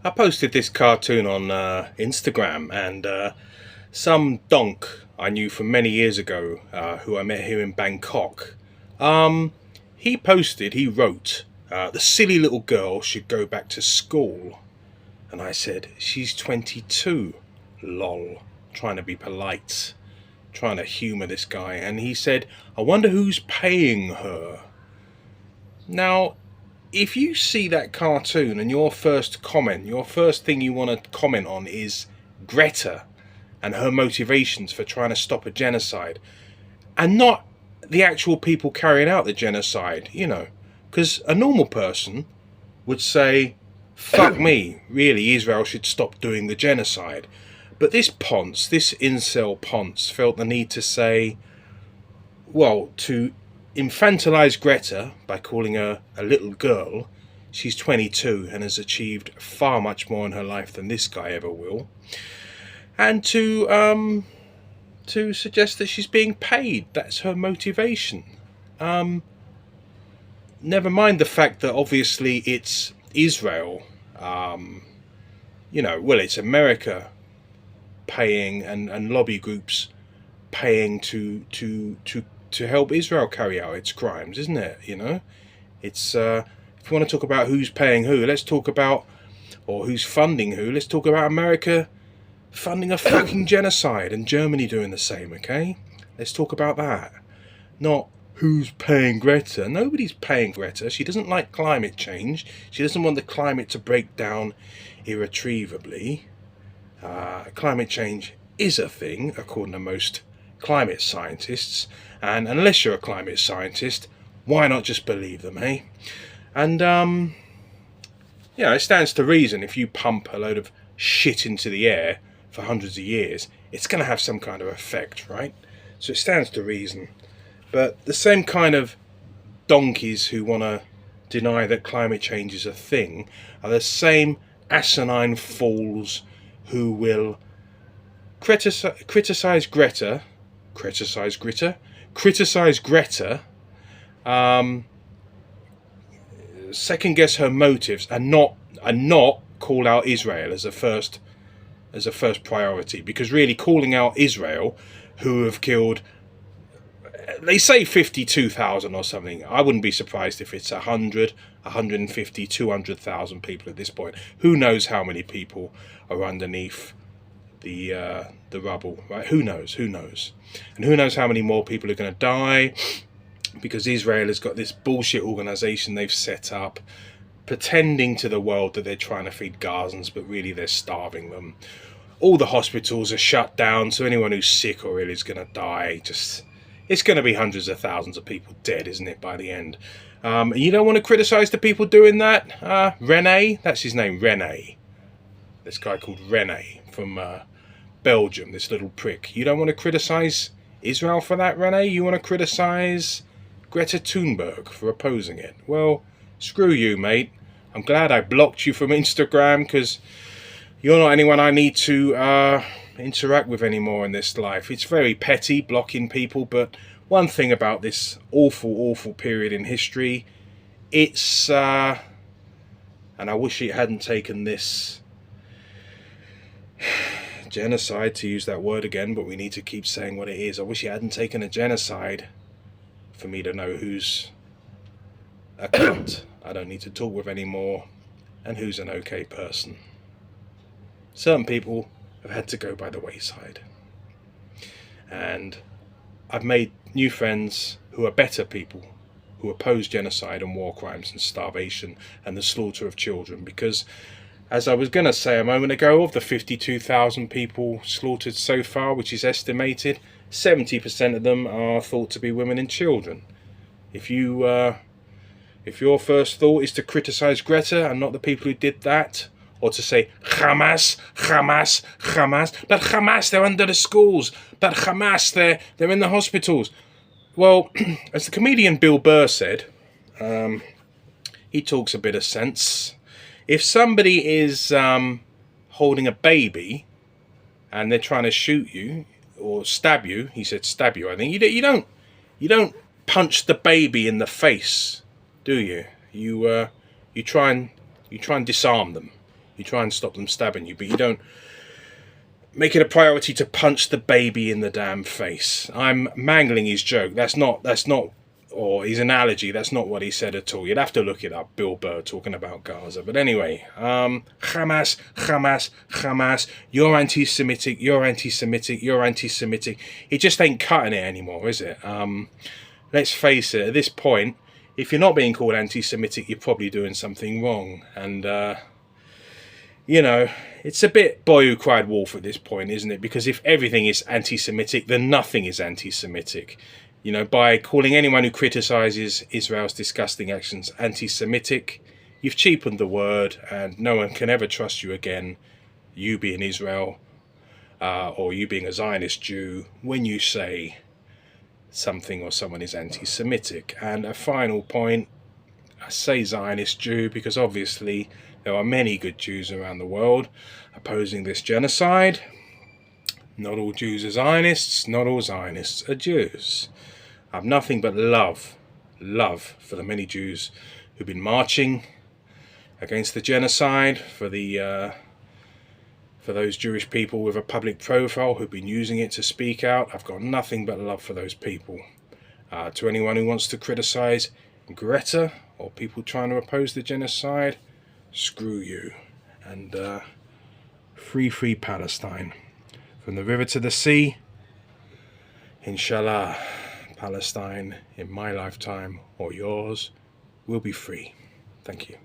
I posted this cartoon on Instagram, and some donk I knew from many years ago, who I met here in Bangkok, um, he wrote, the silly little girl should go back to school. And I said, she's 22, lol, trying to be polite, trying to humour this guy. And he said, I wonder who's paying her. Now, if you see that cartoon and your first thing you want to comment on is Greta and her motivations for trying to stop a genocide, and not the actual people carrying out the genocide, because a normal person would say, fuck me, really, Israel should stop doing the genocide. But this incel Ponce, felt the need to say, well, to infantilize Greta by calling her a little girl. She's 22 and has achieved far much more in her life than this guy ever will. And to suggest that she's being paid. That's her motivation. Never mind the fact that obviously it's Israel. It's America paying, and lobby groups paying to help Israel carry out its crimes, isn't it? It's if you want to talk about who's paying who, let's talk about, or who's funding who, let's talk about America funding a fucking genocide and Germany doing the same, okay? Let's talk about that. Not who's paying Greta. Nobody's paying Greta. She doesn't like climate change. She doesn't want the climate to break down irretrievably. Climate change is a thing, according to most climate scientists. And unless you're a climate scientist, why not just believe them, eh? And, it stands to reason if you pump a load of shit into the air for hundreds of years, it's going to have some kind of effect, right? So it stands to reason. But the same kind of donkeys who want to deny that climate change is a thing are the same asinine fools who will criticize Greta, second guess her motives, and not call out Israel as a first priority, because really calling out Israel, who have killed, they say 52,000 or something. I wouldn't be surprised if it's 100, 150, 200,000 people at this point. Who knows how many people are underneath the rubble, right? Who knows? And who knows how many more people are going to die, because Israel has got this bullshit organization they've set up, pretending to the world that they're trying to feed Gazans, but really they're starving them. All the hospitals are shut down, so anyone who's sick or ill is going to die. It's going to be hundreds of thousands of people dead, isn't it, by the end? And you don't want to criticize the people doing that? Rene, that's his name, Rene. This guy called Rene from Belgium, this little prick. You don't want to criticize Israel for that, Rene? You want to criticize Greta Thunberg for opposing it? Well, screw you, mate. I'm glad I blocked you from Instagram, because you're not anyone I need to interact with anymore in this life. It's very petty, blocking people, but one thing about this awful period in history, it's, and I wish it hadn't taken this genocide, to use that word again, but we need to keep saying what it is. I wish it hadn't taken a genocide for me to know who's a cunt I don't need to talk with anymore, and who's an okay person. Certain people have had to go by the wayside, and I've made new friends who are better people, who oppose genocide and war crimes and starvation and the slaughter of children, because, as I was going to say a moment ago, of the 52,000 people slaughtered so far, which is estimated, 70% of them are thought to be women and children. If your first thought is to criticize Greta and not the people who did that, or to say Hamas, but Hamas, they're under the schools, but Hamas, they're in the hospitals. Well, as the comedian Bill Burr said, he talks a bit of sense. If somebody is holding a baby and they're trying to shoot you or stab you, he said stab you, I think, you don't punch the baby in the face, do you? You try and disarm them. You try and stop them stabbing you, but you don't make it a priority to punch the baby in the damn face. I'm mangling his joke. That's not, or his analogy. That's not what he said at all. You'd have to look it up. Bill Burr talking about Gaza. But anyway, Hamas, Hamas, Hamas. You're anti-Semitic. You're anti-Semitic. You're anti-Semitic. It just ain't cutting it anymore, is it? Let's face it. At this point, if you're not being called anti-Semitic, you're probably doing something wrong. And you know, it's a bit boy who cried wolf at this point, isn't it? Because if everything is anti-Semitic, then nothing is anti-Semitic. You know, by calling anyone who criticises Israel's disgusting actions anti-Semitic, you've cheapened the word, and no one can ever trust you again, you being Israel, or you being a Zionist Jew, when you say something or someone is anti-Semitic. And a final point, I say Zionist Jew because obviously there are many good Jews around the world opposing this genocide. Not all Jews are Zionists, not all Zionists are Jews. I have nothing but love for the many Jews who've been marching against the genocide, for those Jewish people with a public profile who've been using it to speak out. I've got nothing but love for those people. To anyone who wants to criticize GRETA or people trying to oppose the genocide, screw you. And free Palestine. From the river to the sea, inshallah, Palestine in my lifetime or yours will be free. Thank you.